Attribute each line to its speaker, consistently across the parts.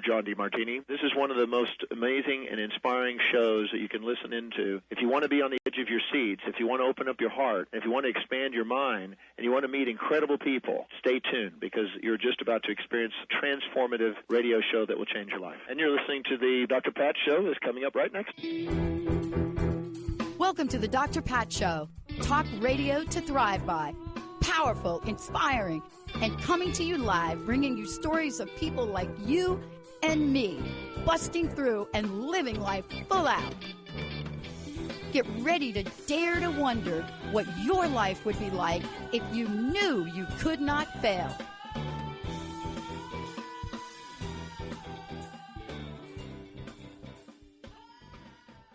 Speaker 1: Dr. John DeMartini. This is one of the most amazing and inspiring shows that you can listen into. If you want to be on the edge of your seats, if you want to open up your heart, if you want to expand your mind, and you want to meet incredible people, stay tuned because you're just about to experience a transformative radio show that will change your life. And you're listening to the Dr. Pat Show that's coming up right next.
Speaker 2: Welcome to the Dr. Pat Show. Talk radio to thrive by. Powerful, inspiring, and coming to you live, bringing you stories of people like you and me, busting through and living life full out. Get ready to dare to wonder what your life would be like if you knew you could not fail.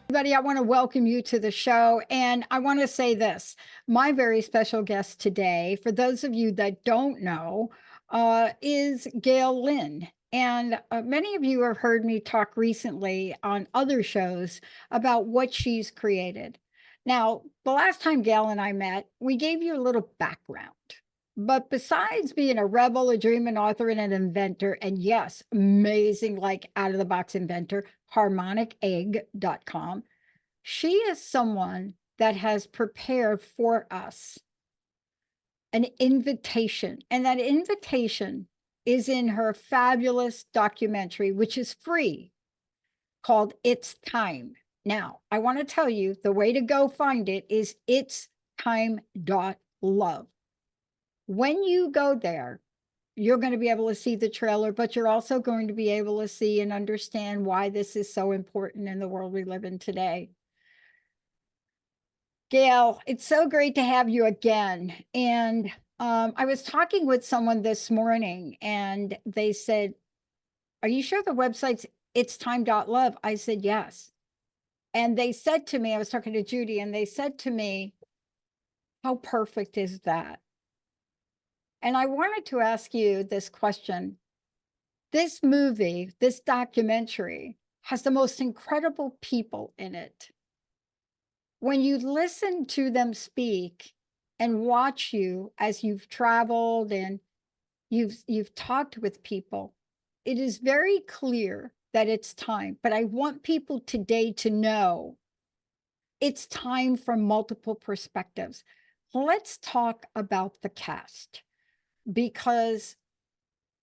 Speaker 3: Everybody, I want to welcome you to the show. And I want to say this, my very special guest today, for those of you that don't know, is Gail Lynn. And many of you have heard me talk recently on other shows about what she's created. Now, the last time Gail and I met, we gave you a little background. But besides being a rebel, a dreamer, an author, and an inventor, and yes, amazing, like out-of-the-box inventor, harmonicegg.com, she is someone that has prepared for us an invitation. And that invitation is in her fabulous documentary, which is free, called It's Time. Now, I want to tell you, the way to go find it is itstime.love. When you go there, you're going to be able to see the trailer, but you're also going to be able to see and understand why this is so important in the world we live in today. Gail, it's so great to have you again. And I was talking with someone this morning and they said, are you sure the website's itstime.love? I said, yes. And they said to me, I was talking to Judy, and they said to me, how perfect is that? And I wanted to ask you this question. This movie, this documentary, has the most incredible people in it. When you listen to them speak and watch you as you've traveled and you've talked with people, it is very clear that it's time. But I want people today to know it's time from multiple perspectives. Let's talk about the cast. Because,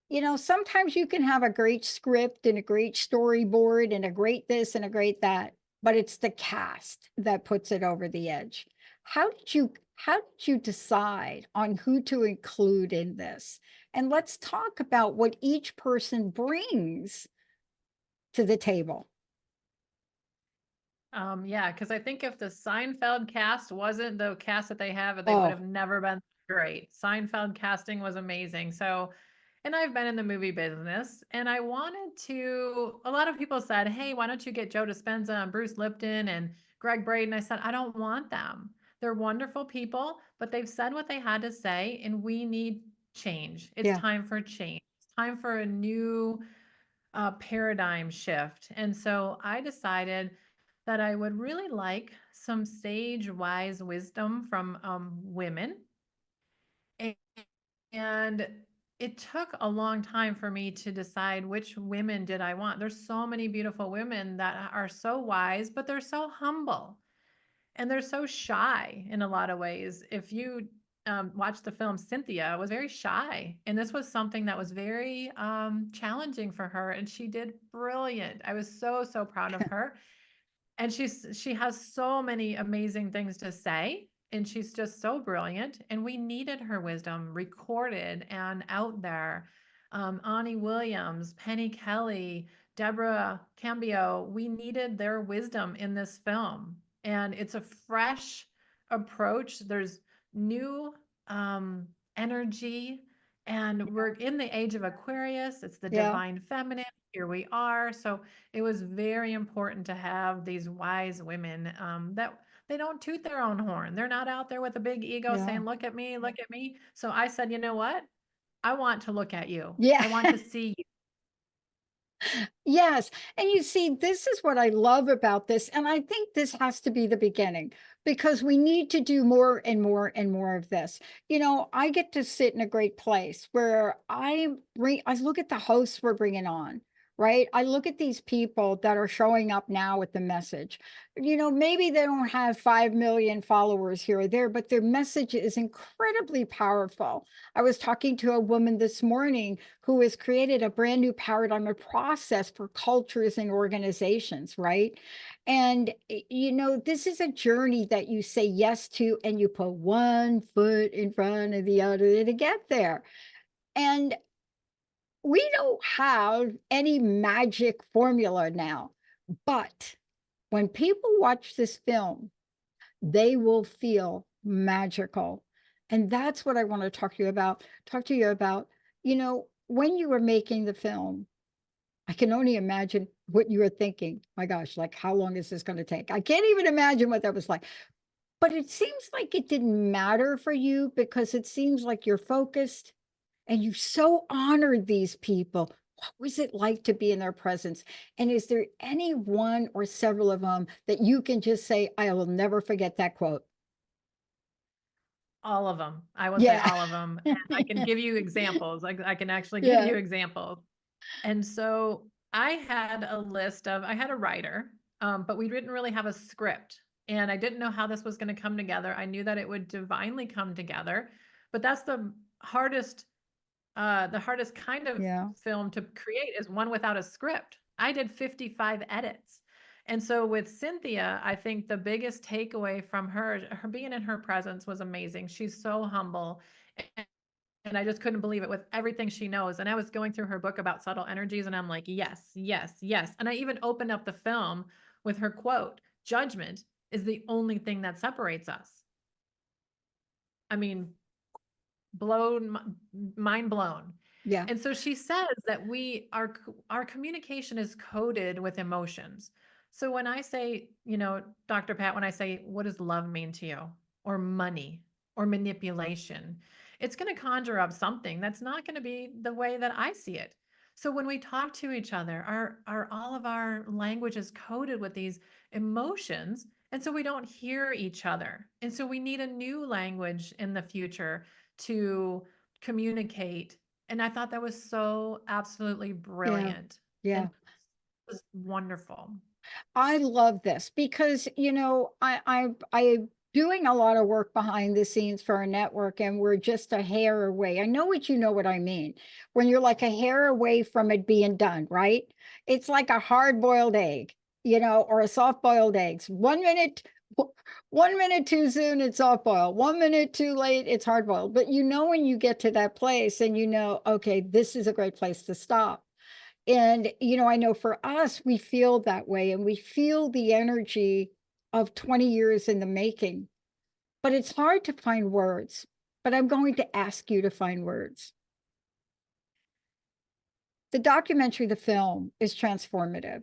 Speaker 3: you know, sometimes you can have a great script and a great storyboard and a great this and a great that, but it's the cast that puts it over the edge. How did you decide on who to include in this? And let's talk about what each person brings to the table.
Speaker 4: Yeah, because I think if the Seinfeld cast wasn't the cast that they have, they would have never been great. Seinfeld casting was amazing. So, and I've been in the movie business, and I wanted to, a lot of people said, hey, why don't you get Joe Dispenza and Bruce Lipton and Greg Braden? I said, I don't want them. They're wonderful people, but they've said what they had to say, and we need change. It's time for change. It's time for a new paradigm shift. And so I decided that I would really like some sage-wise wisdom from women. And it took a long time for me to decide which women did I want. There's so many beautiful women that are so wise, but they're so humble and they're so shy in a lot of ways. If you watch the film, Cynthia was very shy, and this was something that was very challenging for her, and she did brilliant. I was so proud of her. And she has so many amazing things to say, and she's just so brilliant. And we needed her wisdom recorded and out there. Ani Williams, Penny Kelly, Deborah Cambio, we needed their wisdom in this film. And it's a fresh approach. There's new energy, and we're in the age of Aquarius. It's the divine feminine. Here we are. So it was very important to have these wise women that they don't toot their own horn. They're not out there with a big ego saying, look at me, look at me. So I said, you know what? I want to look at you. I want to see you.
Speaker 3: Yes. And you see, this is what I love about this. And I think this has to be the beginning, because we need to do more and more and more of this. You know, I get to sit in a great place where I look at the hosts we're bringing on, right? I look at these people that are showing up now with the message. Maybe they don't have 5 million followers here or there, but their message is incredibly powerful. I was talking to a woman this morning who has created a brand new paradigm of process for cultures and organizations, right? And, this is a journey that you say yes to, and you put one foot in front of the other to get there. And we don't have any magic formula now, but when people watch this film, they will feel magical. And that's what I want to talk to you about. When you were making the film, I can only imagine what you were thinking. My gosh, like, how long is this going to take? I can't even imagine what that was like. But it seems like it didn't matter for you because it seems like you're focused and you so honored these people. What was it like to be in their presence? And is there any one or several of them that you can just say, I will never forget that quote?
Speaker 4: All of them. I will say
Speaker 3: Yeah.
Speaker 4: all of them. And I can give you examples. I can actually give
Speaker 3: Yeah.
Speaker 4: you examples. And so I had a writer, but we didn't really have a script. And I didn't know how this was going to come together. I knew that it would divinely come together, but that's the hardest kind of
Speaker 3: Yeah.
Speaker 4: film to create is one without a script. I did 55 edits. And so with Cynthia, I think the biggest takeaway from her being in her presence was amazing. She's so humble. And I just couldn't believe it with everything she knows. And I was going through her book about subtle energies, and I'm like, yes, yes, yes. And I even opened up the film with her quote, judgment is the only thing that separates us. I mean, mind blown.
Speaker 3: Yeah.
Speaker 4: And so she says that our communication is coded with emotions. So when I say, Dr. Pat, when I say, what does love mean to you? Or money or manipulation, it's going to conjure up something that's not going to be the way that I see it. So when we talk to each other, all of our language is coded with these emotions. And so we don't hear each other. And so we need a new language in the future to communicate. And I thought that was so absolutely
Speaker 3: Yeah.
Speaker 4: brilliant and
Speaker 3: Yeah.
Speaker 4: it was wonderful.
Speaker 3: I love this because I doing a lot of work behind the scenes for our network, and we're just a hair away. I know what I mean. When you're like a hair away from it being done, right? It's like a hard-boiled egg, or a soft-boiled eggs. 1 minute too soon, it's soft-boiled. 1 minute too late, it's hard-boiled. But when you get to that place and okay, this is a great place to stop. And, I know for us, we feel that way and we feel the energy of 20 years in the making, but it's hard to find words. But I'm going to ask you to find words. The documentary, the film, is transformative.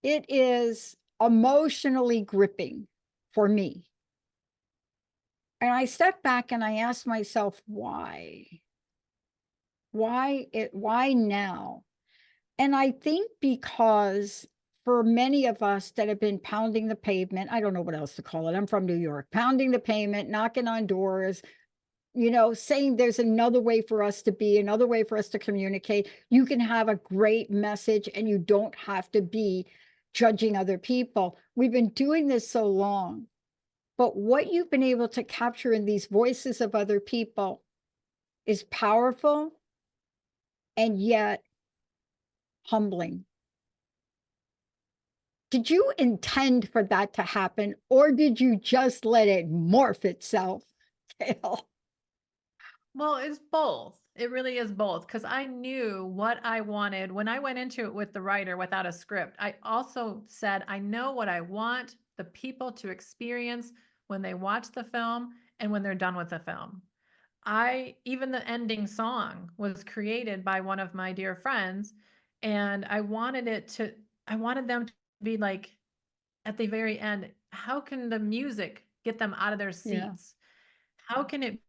Speaker 3: It is emotionally gripping for me. And I step back and I ask myself, why? Why now? And I think because for many of us that have been pounding the pavement, I don't know what else to call it. I'm from New York, pounding the pavement, knocking on doors, saying there's another way for us to be, another way for us to communicate. You can have a great message and you don't have to be judging other people. We've been doing this so long, but what you've been able to capture in these voices of other people is powerful and yet humbling. Did you intend for that to happen, or did you just let it morph itself, Gail?
Speaker 4: Well, it's both. It really is both because I knew what I wanted when I went into it with the writer without a script. I also said, I know what I want the people to experience when they watch the film and when they're done with the film. Even the ending song was created by one of my dear friends, and I wanted them to be like at the very end, how can the music get them out of their
Speaker 3: Yeah.
Speaker 4: seats? How can it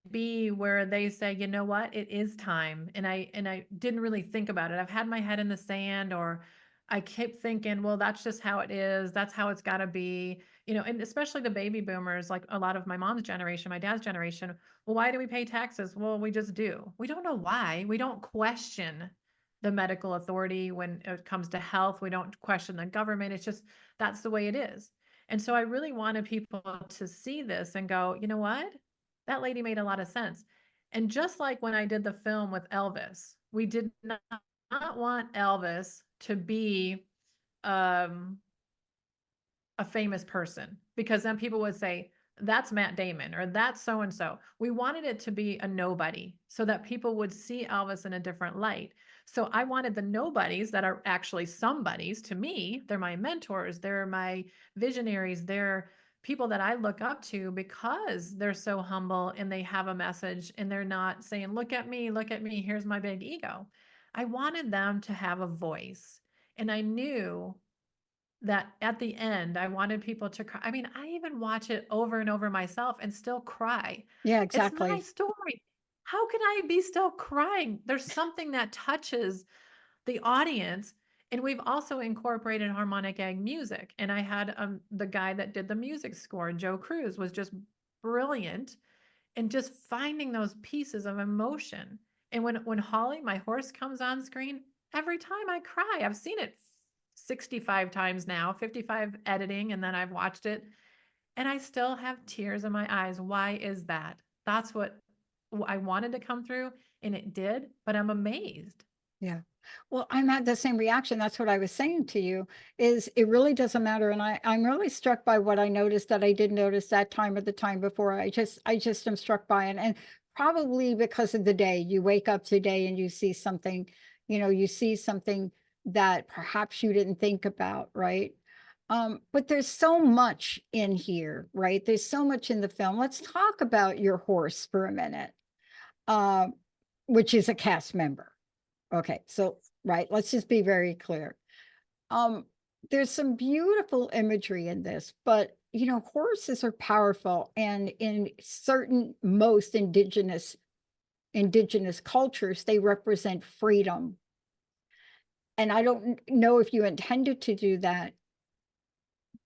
Speaker 4: be where they say, you know what, it is time? And I didn't really think about it. I've had my head in the sand, or I kept thinking, well, that's just how it is. That's how it's got to be, and especially the baby boomers, like a lot of my mom's generation, my dad's generation. Well, why do we pay taxes? Well, we just do. We don't know why. We don't question the medical authority when it comes to health. We don't question the government. It's just that's the way it is. And so I really wanted people to see this and go, you know what? That lady made a lot of sense. And just like when I did the film with Elvis, we did not want Elvis to be um, a famous person, because then people would say, that's Matt Damon or that's so and so. We wanted it to be a nobody so that people would see Elvis in a different light. So I wanted the nobodies that are actually somebodies to me. They're my mentors, they're my visionaries, they're people that I look up to because they're so humble and they have a message and they're not saying, look at me, here's my big ego. I wanted them to have a voice. And I knew that at the end, I wanted people to cry. I mean, I even watch it over and over myself and still cry.
Speaker 3: Yeah,
Speaker 4: It's my
Speaker 3: exactly.
Speaker 4: story. How can I be still crying? There's something that touches the audience. And we've also incorporated harmonic egg music. And I had the guy that did the music score, Joe Cruz, was just brilliant and just finding those pieces of emotion. And when Holly, my horse, comes on screen, every time I cry. I've seen it 65 times now, 55 editing, and then I've watched it, and I still have tears in my eyes. Why is that? That's what I wanted to come through, and it did, but I'm amazed.
Speaker 3: Yeah. Well, I'm at the same reaction. That's what I was saying to you, is it really doesn't matter. And I'm really struck by what I noticed that I didn't notice that time or the time before. I just am struck by it. And probably because of the day, you wake up today and you see something, you see something that perhaps you didn't think about, right? But there's so much in here, right? There's so much in the film. Let's talk about your horse for a minute, uh, which is a cast member. Okay, so right, let's just be very clear. Um, there's some beautiful imagery in this, but horses are powerful, and in certain most indigenous cultures, they represent freedom. And I don't know if you intended to do that,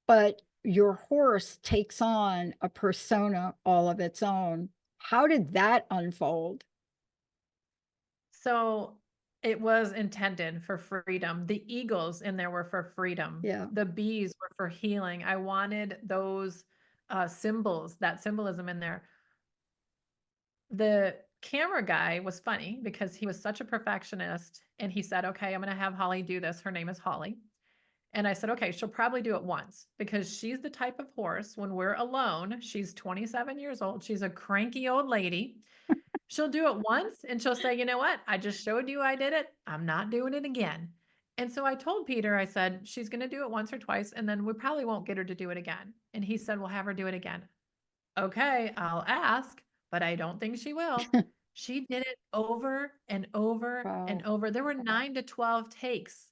Speaker 3: but your horse takes on a persona all of its own. How did that unfold?
Speaker 4: So it was intended for freedom. The eagles in there were for freedom.
Speaker 3: Yeah,
Speaker 4: The bees were for healing. I wanted those symbols, that symbolism in there. The camera guy was funny because he was such a perfectionist, and he said, okay, I'm going to have Holly do this. Her name is Holly. And I said, okay, she'll probably do it once, because she's the type of horse when we're alone. She's 27 years old. She's a cranky old lady. She'll do it once and she'll say, you know what? I just showed you I did it. I'm not doing it again. And so I told Peter, I said, she's going to do it once or twice, and then we probably won't get her to do it again. And he said, we'll have her do it again. Okay, I'll ask, but I don't think she will. She did it over and over and
Speaker 3: wow.
Speaker 4: over. There were 9 to 12 takes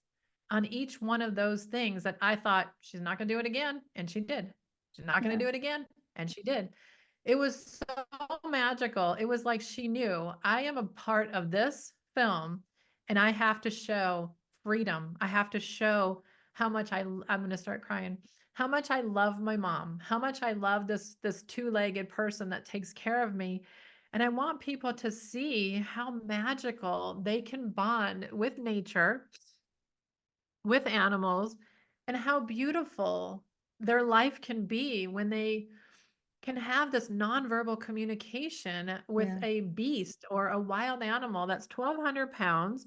Speaker 4: on each one of those things that I thought, she's not going to do it again. And she did. She's not going
Speaker 3: Yeah,
Speaker 4: to do it again. And she did. It was so magical. It was like she knew, I am a part of this film and I have to show freedom. I have to show how much I'm going to start crying, how much I love my mom, how much I love this two-legged person that takes care of me. And I want people to see how magical they can bond with nature, with animals, and how beautiful their life can be when they can have this nonverbal communication with
Speaker 3: yeah,
Speaker 4: a beast or a wild animal that's 1,200 pounds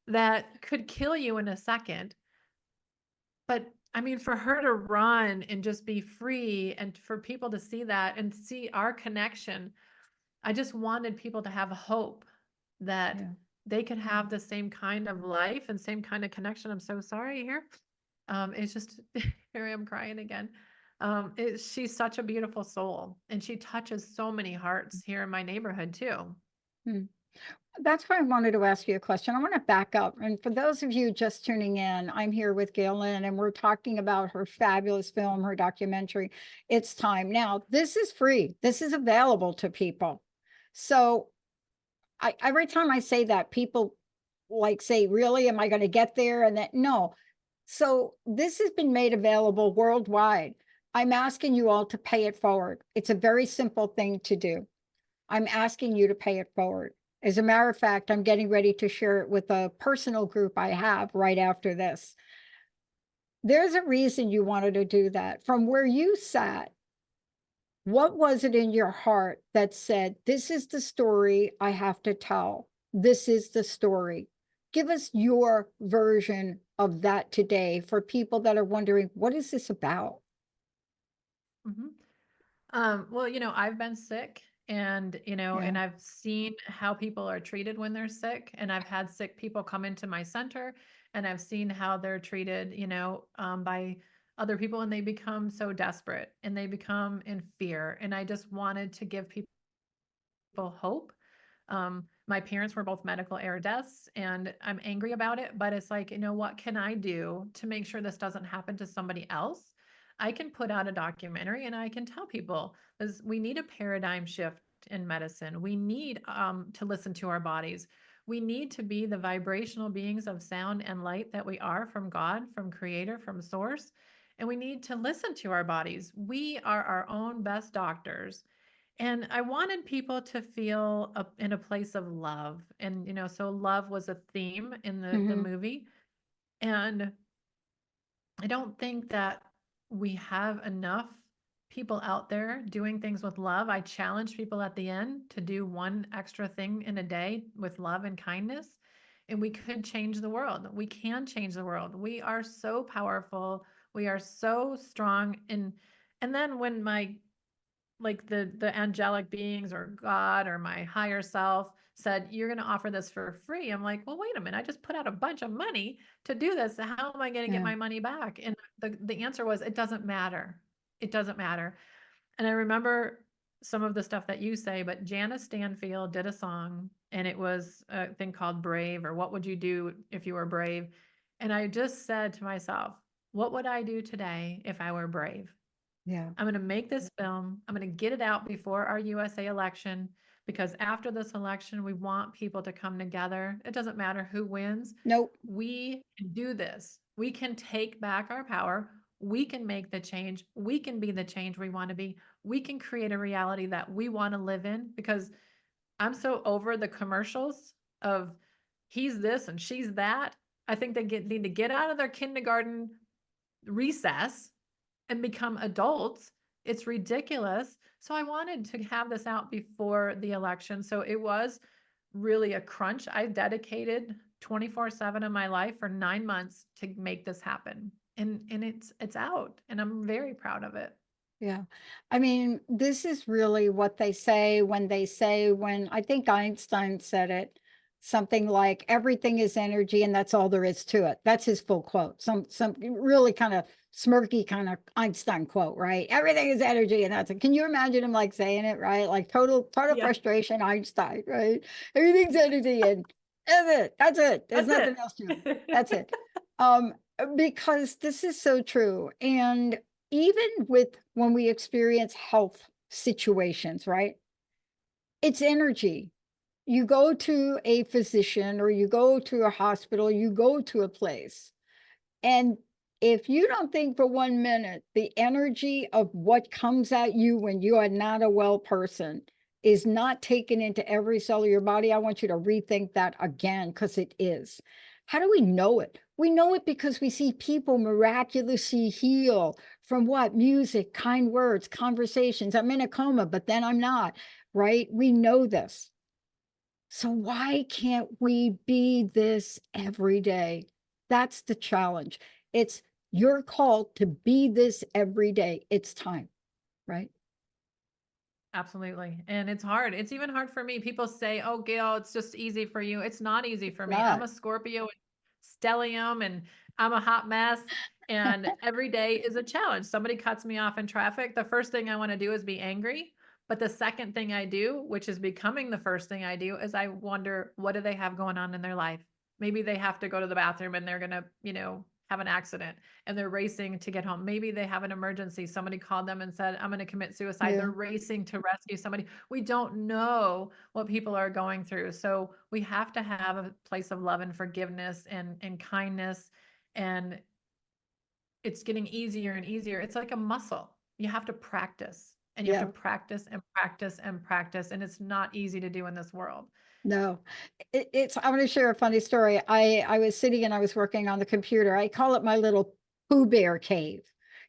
Speaker 4: that could kill you in a second. But I mean, for her to run and just be free, and for people to see that and see our connection, I just wanted people to have hope that
Speaker 3: yeah.
Speaker 4: they could have the same kind of life and same kind of connection. I'm so sorry here. It's just here I am crying again. She's such a beautiful soul, and she touches so many hearts here in my neighborhood too.
Speaker 3: Hmm. That's why I wanted to ask you a question. I want to back up. And for those of you just tuning in, I'm here with Gail Lynn, and we're talking about her fabulous film, her documentary, It's Time. Now, this is free. This is available to people. So every time I say that, people like say, really, am I going to get there? And that, no, So this has been made available worldwide. I'm asking you all to pay it forward. It's a very simple thing to do. I'm asking you to pay it forward. As a matter of fact, I'm getting ready to share it with a personal group I have right after this. There's a reason you wanted to do that. From where you sat, what was it in your heart that said, this is the story I have to tell? This is the story. Give us your version of that today for people that are wondering, what is this about?
Speaker 4: Mhm. Well, I've been sick and,
Speaker 3: Yeah.
Speaker 4: and I've seen how people are treated when they're sick. And I've had sick people come into my center and I've seen how they're treated, by other people and they become so desperate and they become in fear. And I just wanted to give people hope. My parents were both medical error and I'm angry about it, but it's like, what can I do to make sure this doesn't happen to somebody else? I can put out a documentary and I can tell people is we need a paradigm shift in medicine. We need to listen to our bodies. We need to be the vibrational beings of sound and light that we are from God, from creator, from source. And we need to listen to our bodies. We are our own best doctors. And I wanted people to feel in a place of love. And, so love was a theme in the
Speaker 3: Mm-hmm.
Speaker 4: movie. And I don't think that we have enough people out there doing things with love. I challenge people at the end to do one extra thing in a day with love and kindness. And we could change the world. We can change the world. We are so powerful. We are so strong. And then when my like the angelic beings or God or my higher self said, you're going to offer this for free. I'm like, well, wait a minute. I just put out a bunch of money to do this. How am I going to get
Speaker 3: Yeah.
Speaker 4: my money back? And the answer was, it doesn't matter. It doesn't matter. And I remember some of the stuff that you say, but Janice Stanfield did a song and it was a thing called Brave or What Would You Do If You Were Brave? And I just said to myself, what would I do today if I were brave?
Speaker 3: Yeah.
Speaker 4: I'm going to make this film. I'm going to get it out before our USA election because after this election, we want people to come together. It doesn't matter who wins.
Speaker 3: Nope.
Speaker 4: We can do this. We can take back our power. We can make the change. We can be the change we want to be. We can create a reality that we want to live in because I'm so over the commercials of he's this and she's that. I think they need to get out of their kindergarten recess and become adults. It's ridiculous. So I wanted to have this out before the election. So it was really a crunch. I dedicated 24/7 of my life for 9 months to make this happen. And it's out and I'm very proud of it.
Speaker 3: Yeah. I mean, this is really what they say when I think Einstein said it, something like everything is energy and that's all there is to it. That's his full quote. Some really kind of smirky kind of Einstein quote, right? Everything is energy and that's it. Can you imagine him like saying it, right? Like total
Speaker 4: Yeah,
Speaker 3: frustration, Einstein, right? Everything's energy and that's it. That's it. There's
Speaker 4: that's
Speaker 3: nothing else to it. That's
Speaker 4: it.
Speaker 3: it. Um, because this is so true. And even with when we experience health situations, right? It's energy. You go to a physician or you go to a hospital, you go to a place. And if you don't think for 1 minute the energy of what comes at you when you are not a well person is not taken into every cell of your body, I want you to rethink that again because it is. How do we know it? We know it because we see people miraculously heal from what? Music, kind words, conversations. I'm in a coma, but then I'm not, right? We know this. So why can't we be this every day? That's the challenge. It's your call to be this every day. It's time, right?
Speaker 4: Absolutely. And it's hard. It's even hard for me. People say, oh, Gail, it's just easy for you. It's not easy
Speaker 3: It's
Speaker 4: for me. I'm
Speaker 3: not.
Speaker 4: a Scorpio and stellium and I'm a hot mess. And every day is a challenge. Somebody cuts me off in traffic. The first thing I want to do is be angry. But the second thing I do, which is becoming the first thing I do, is I wonder, what do they have going on in their life? Maybe they have to go to the bathroom and they're going to, have an accident and they're racing to get home. Maybe they have an emergency. Somebody called them and said, I'm going to commit suicide.
Speaker 3: Yeah.
Speaker 4: They're racing to rescue somebody. We don't know what people are going through. So we have to have a place of love and forgiveness and kindness. And it's getting easier and easier. It's like a muscle. You have to practice, and you have to
Speaker 3: Yeah.
Speaker 4: practice and practice and practice. And it's not easy to do in this world.
Speaker 3: No, I'm going to share a funny story. I was sitting and I was working on the computer. I call it my little Pooh Bear cave.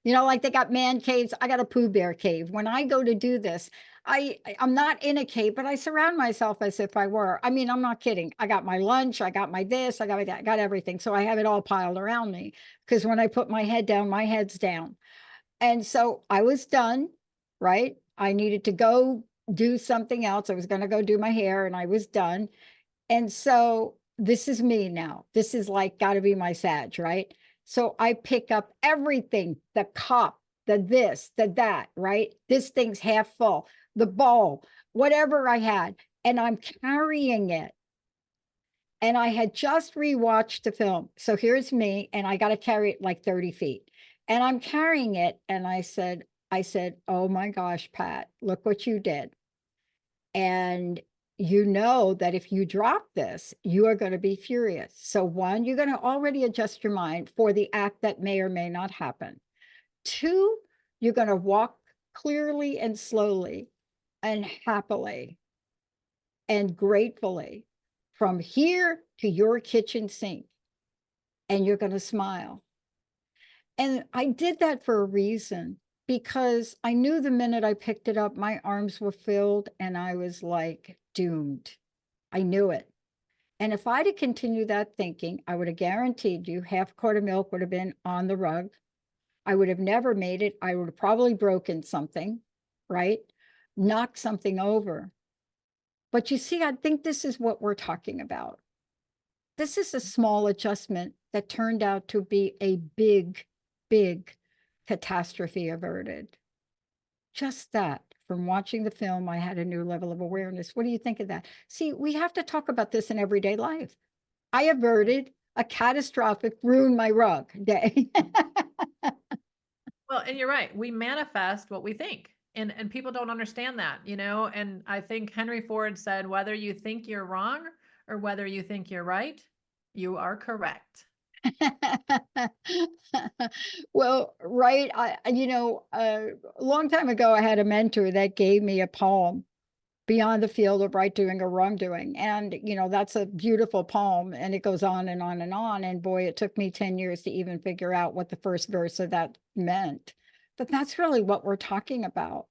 Speaker 3: You know, like they got man caves. I got a Pooh Bear cave. When I go to do this, I'm not in a cave, but I surround myself as if I were. I mean, I'm not kidding. I got my lunch, I got my this, I got my that, I got everything. So I have it all piled around me because when I put my head down, my head's down. And so I was done, right? I needed to go do something else. I was going to go do my hair and I was done. And so this is me now. This is like got to be my Sag, right? So I pick up everything, the cup, the this, the that, right? This thing's half full, the bowl, whatever I had, and I'm carrying it. And I had just rewatched the film. So here's me, and I got to carry it like 30 feet. And I'm carrying it. And I said, oh my gosh, Pat, look what you did. And you know that if you drop this, you are going to be furious. So one, you're going to already adjust your mind for the act that may or may not happen. Two, you're going to walk clearly and slowly and happily and gratefully from here to your kitchen sink, and you're going to smile. And I did that for a reason, because I knew the minute I picked it up, my arms were filled and I was like doomed. I knew it. And if I'd have continued that thinking, I would have guaranteed you half a quart of milk would have been on the rug. I would have never made it. I would have probably broken something, right? Knocked something over. But you see, I think this is what we're talking about. This is a small adjustment that turned out to be a big, big catastrophe averted. Just that. From watching the film, I had a new level of awareness. What do you think of that? See, we have to talk about this in everyday life. I averted a catastrophic ruin my rug day.
Speaker 4: Well, and you're right. We manifest what we think. And people don't understand that, you know? And I think Henry Ford said, whether you think you're wrong or whether you think you're right, you are correct.
Speaker 3: Well, right. A long time ago, I had a mentor that gave me a poem, Beyond the Field of Right Doing or Wrongdoing. And, that's a beautiful poem, and it goes on and on and on. And boy, it took me 10 years to even figure out what the first verse of that meant. But that's really what we're talking about.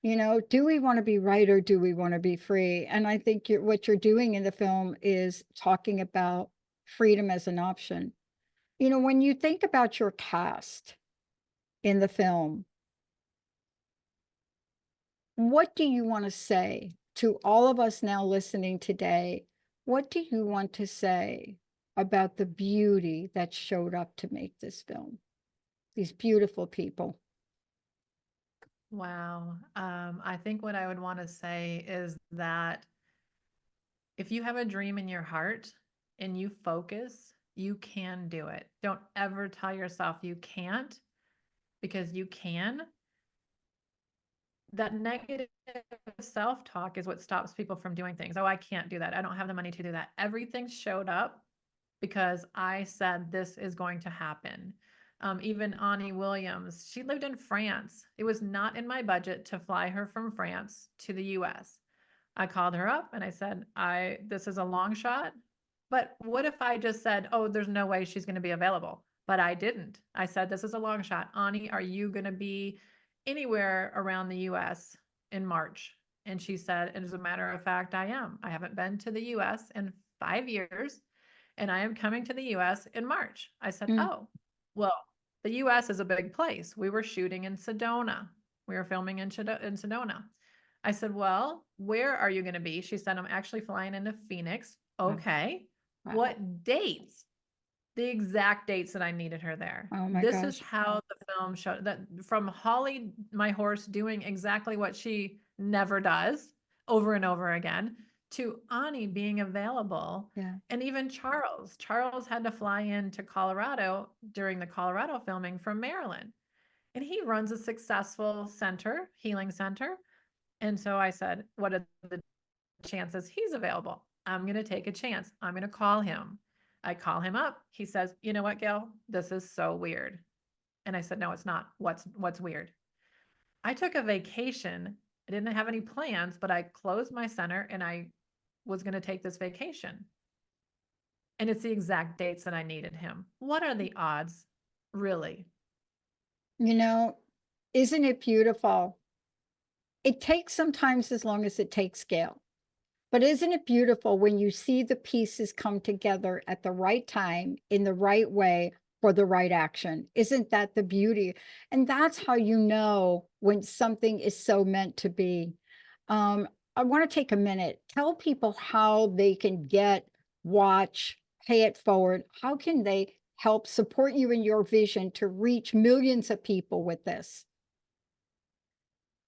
Speaker 3: Do we want to be right or do we want to be free? And I think what you're doing in the film is talking about freedom as an option. When you think about your cast in the film, what do you want to say to all of us now listening today? What do you want to say about the beauty that showed up to make this film? These beautiful people.
Speaker 4: Wow. I think what I would want to say is that if you have a dream in your heart and you focus, you can do it. Don't ever tell yourself you can't, because you can. That negative self-talk is what stops people from doing things. Oh, I can't do that. I don't have the money to do that. Everything showed up because I said this is going to happen. Even Ani Williams, she lived in France. It was not in my budget to fly her from France to the US. I called her up and I said, this is a long shot, but what if I just said, oh, there's no way she's going to be available? But I didn't. I said, this is a long shot. Ani, are you going to be anywhere around the US in March? And she said, as a matter of fact, I am. I haven't been to the US in 5 years, and I am coming to the US in March. I said, oh, well, the US is a big place. We were shooting in Sedona. We were filming in Sedona. I said, well, where are you going to be? She said, I'm actually flying into Phoenix. Okay.
Speaker 3: Wow.
Speaker 4: What dates? The exact dates that I needed her there.
Speaker 3: Oh my
Speaker 4: This
Speaker 3: gosh.
Speaker 4: is how the film showed that, from Holly, my horse, doing exactly what she never does over and over again, to Ani being available.
Speaker 3: Yeah.
Speaker 4: And even Charles. Charles had to fly into Colorado during the Colorado filming from Maryland. And he runs a successful healing center. And so I said, what are the chances he's available? I'm going to take a chance. I'm going to call him. I call him up. He says, you know what, Gail, this is so weird. And I said, no, it's not. What's weird? I took a vacation. I didn't have any plans, but I closed my center and I was going to take this vacation. And it's the exact dates that I needed him. What are the odds? Really?
Speaker 3: You know, isn't it beautiful? It takes sometimes as long as it takes, Gail. But isn't it beautiful when you see the pieces come together at the right time, in the right way, for the right action? Isn't that the beauty? And that's how you know when something is so meant to be. I want to take a minute. Tell people how they can get, watch, pay it forward. How can they help support you in your vision to reach millions of people with this?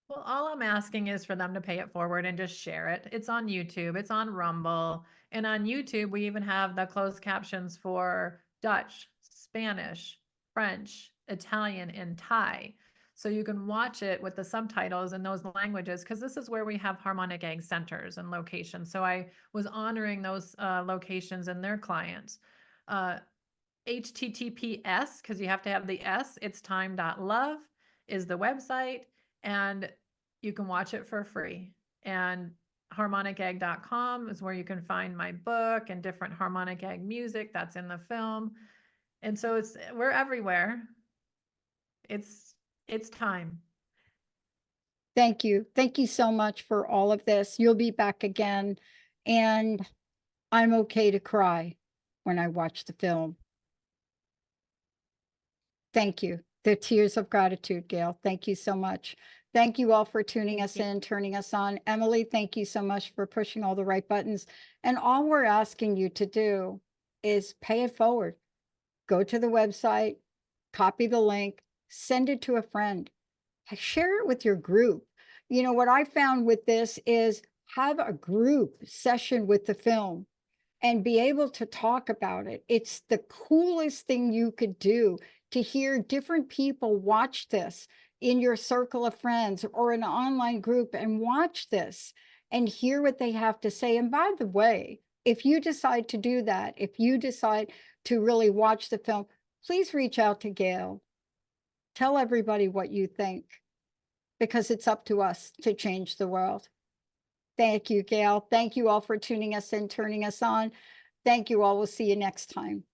Speaker 4: Well, all I'm asking is for them to pay it forward and just share it. It's on YouTube, it's on Rumble. And on YouTube, we even have the closed captions for Dutch, Spanish, French, Italian, and Thai. So you can watch it with the subtitles in those languages, because this is where we have Harmonic Egg centers and locations. So I was honoring those locations and their clients. HTTPS, because you have to have the S, it's time.love is the website, and you can watch it for free. And harmonicegg.com is where you can find my book and different harmonic egg music that's in the film. And so we're everywhere. It's time.
Speaker 3: Thank you. Thank you so much for all of this. You'll be back again. And I'm okay to cry when I watch the film. Thank you. The tears of gratitude, Gail. Thank you so much. Thank you all for tuning us in, turning us on. Emily, thank you so much for pushing all the right buttons. And all we're asking you to do is pay it forward. Go to the website, copy the link, send it to a friend, share it with your group. You know, what I found with this is have a group session with the film and be able to talk about it. It's the coolest thing you could do, to hear different people watch this in your circle of friends or an online group and watch this and hear what they have to say. And by the way, if you decide to do that, if you decide to really watch the film, please reach out to Gail. Tell everybody what you think, because it's up to us to change the world. Thank you, Gail. Thank you all for tuning us in, turning us on. Thank you all. We'll see you next time.